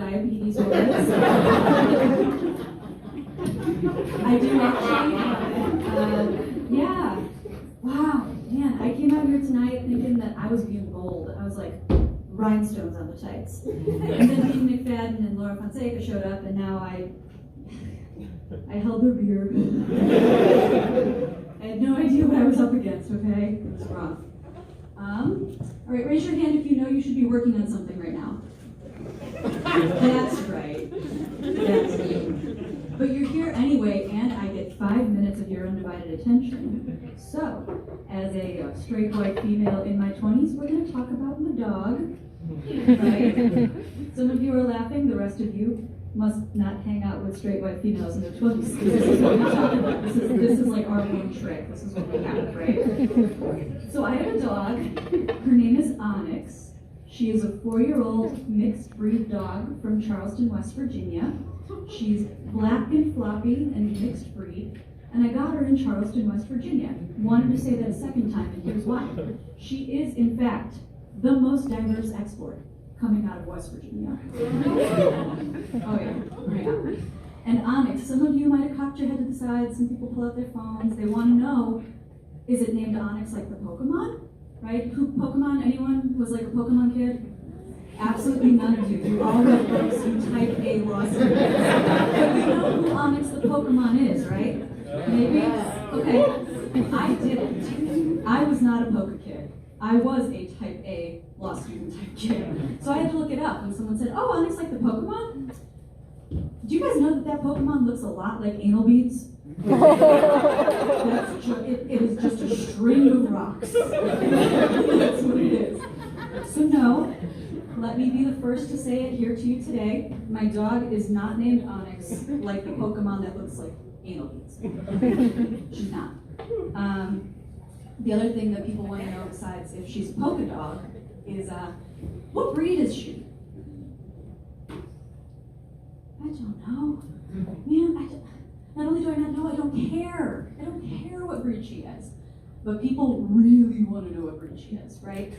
diabetes always. I do actually have it. Yeah. Wow, man, I came out here tonight thinking that I was being bold. I was like, rhinestones on the tights. And then Dean McFadden and Laura Fonseca showed up, and now I held their beer. I had no idea what I was up against, okay? It was rough. All right, raise your hand if you know you should be working on something right now. That's right. That's you. But you're here anyway, and I get 5 minutes of your undivided attention. So, as a straight white female in my 20s, we're going to talk about my dog. Right? Some of you are laughing, the rest of you must not hang out with straight white females in their 20s. This is what we talk about. This is like our one trick. This is what we have, right? So I have a dog. Her name is Onyx. She is a 4-year-old mixed breed dog from Charleston, West Virginia. She's black and floppy and mixed breed. And I got her in Charleston, West Virginia. Wanted to say that a second time, and here's why. She is, in fact, the most diverse export coming out of West Virginia. Oh yeah. And Onyx, some of you might have cocked your head to the side, some people pull out their phones, they want to know, is it named Onyx like the Pokemon? Right? Pokemon, anyone who was like a Pokemon kid? Absolutely none of you. You all read books, you type A lawsuits. But you know who Onyx the Pokemon is, right? Maybe? Okay. I didn't. I was not a Poke kid. I was a type A law student type kid. So I had to look it up, and someone said, oh, Onyx like the Pokemon? Do you guys know that Pokemon looks a lot like anal beads? It is just a string of rocks. That's what it is. So no, let me be the first to say it here to you today. My dog is not named Onyx like the Pokemon that looks like anal beads. She's not. The other thing that people want to know besides if she's a polka dog is, what breed is she? I don't know. Man, not only do I not know, I don't care. I don't care what breed she is. But people really want to know what breed she is, right?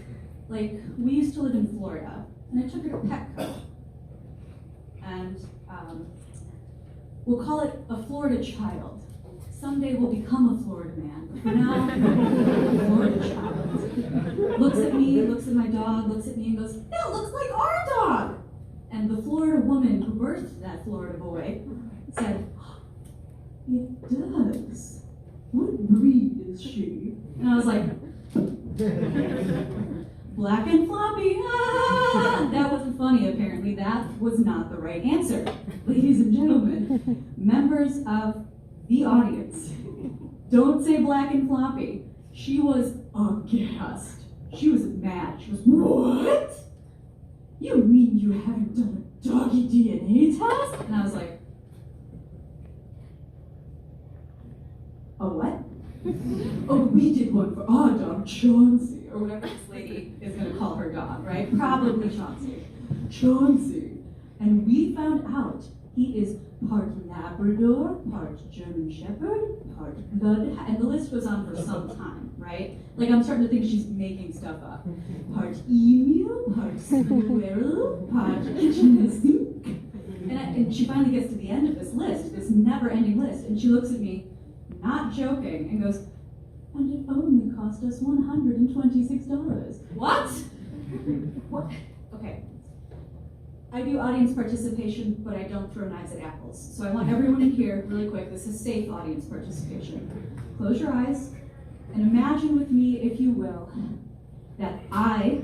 Like, we used to live in Florida, and I took her to Petco. And we'll call it a Florida child. Someday we'll become a Florida man. But for now, a Florida child. Looks at me, looks at my dog, looks at me and goes, that looks like our dog! And the Florida woman who birthed that Florida boy said, it does. What breed is she? And I was like, black and floppy. Ah! That wasn't funny, apparently. That was not the right answer. Ladies and gentlemen, members of the audience, don't say black and floppy. She was aghast. She was mad. She was, what? You mean you haven't done a doggy DNA test? And I was like, a what? Oh, we did one for our dog, Chauncey, or whatever this lady is going to call her dog, right? Probably Chauncey. Chauncey. And we found out he is part Labrador, part German Shepherd, part Bloodhound, and the list goes on for some time, right? Like, I'm starting to think she's making stuff up. Part Emu, part Squirrel, part Chisink. And she finally gets to the end of this list, this never-ending list, and she looks at me, not joking, and goes, and it only cost us $126. What? What? Okay. I do audience participation, but I don't throw knives at apples. So I want everyone in here, really quick, this is safe audience participation. Close your eyes and imagine with me, if you will, that I,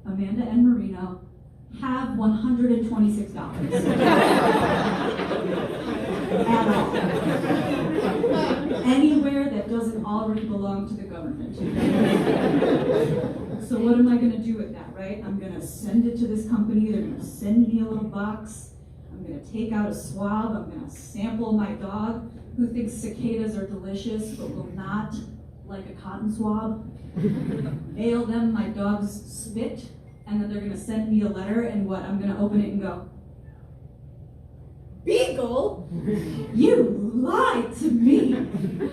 Amanda and Marino, have $126. At all. Anywhere that doesn't already belong to the government. So what am I going to do with that, right? I'm going to send it to this company. They're going to send me a little box. I'm going to take out a swab. I'm going to sample my dog, who thinks cicadas are delicious but will not like a cotton swab. Mail them my dog's spit, and then they're going to send me a letter, and what? I'm going to open it and go, Beagle? You lied to me!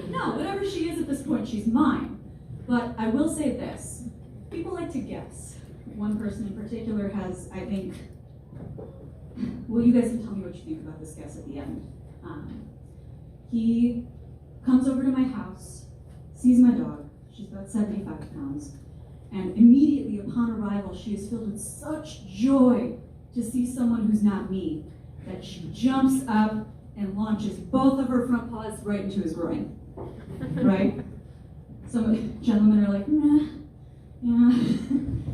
No, whatever she is at this point, she's mine. But I will say this. People like to guess. One person in particular has, I think, well, you guys can tell me what you think about this guest at the end. He comes over to my house, sees my dog. She's about 75 pounds. And immediately upon arrival, she is filled with such joy to see someone who's not me that she jumps up and launches both of her front paws right into his groin. Right? Some gentlemen are like, nah, yeah,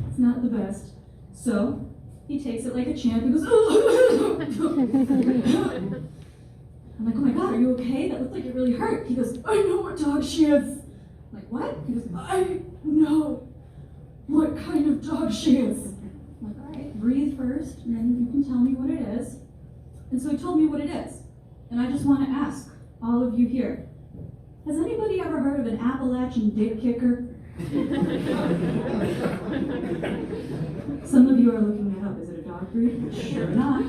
it's not the best. So he takes it like a champ and goes, I'm like, oh my God, are you okay? That looked like it really hurt. He goes, I know what dog she is. I'm like, what? He goes, I know what kind of dog she is. I'm like, all right, breathe first, and then you can tell me what it is. And so he told me what it is. And I just want to ask all of you here, has anybody ever heard of an Appalachian dick kicker? Some of you are looking that up. Is it a dog breed? Sure not.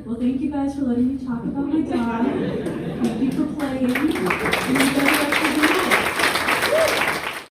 Well, thank you guys for letting me talk about my dog. Thank you for playing.